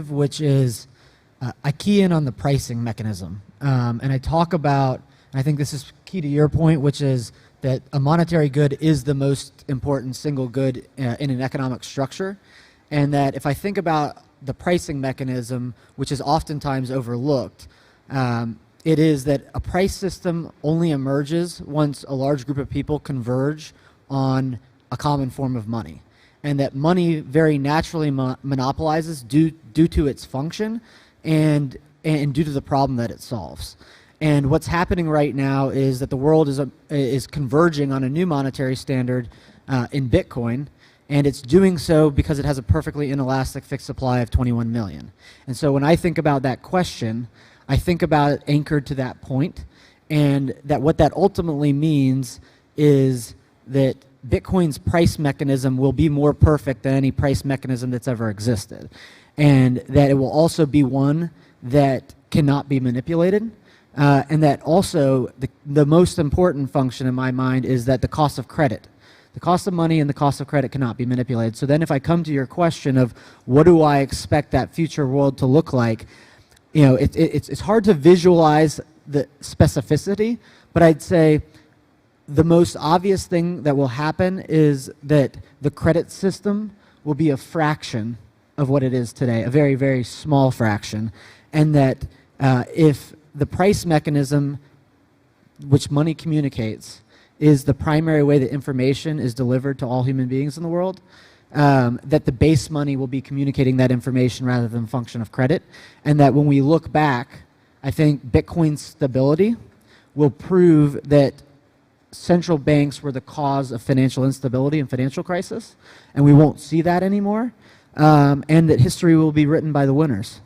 which is I key in on the pricing mechanism. And I talk about, and I think this is key to your point, which is that a monetary good is the most important single good in an economic structure. And that if I think about the pricing mechanism, which is oftentimes overlooked, it is that a price system only emerges once a large group of people converge on a common form of money. And that money very naturally monopolizes due to its function and due to the problem that it solves. And what's happening right now is that the world is converging on a new monetary standard in Bitcoin, and it's doing so because it has a perfectly inelastic fixed supply of 21 million. And so when I think about that question, I think about it anchored to that point, and that what that ultimately means is that Bitcoin's price mechanism will be more perfect than any price mechanism that's ever existed. And that it will also be one that cannot be manipulated. And that also the most important function in my mind is that the cost of credit. The cost of money and the cost of credit cannot be manipulated. So then if I come to your question of what do I expect that future world to look like, you know, it's hard to visualize the specificity, but I'd say the most obvious thing that will happen is that the credit system will be a fraction of what it is today, a very, very small fraction. And that if the price mechanism, which money communicates, is the primary way that information is delivered to all human beings in the world, that the base money will be communicating that information rather than function of credit. And that when we look back, I think Bitcoin's stability will prove that central banks were the cause of financial instability and financial crisis, and we won't see that anymore, and that history will be written by the winners.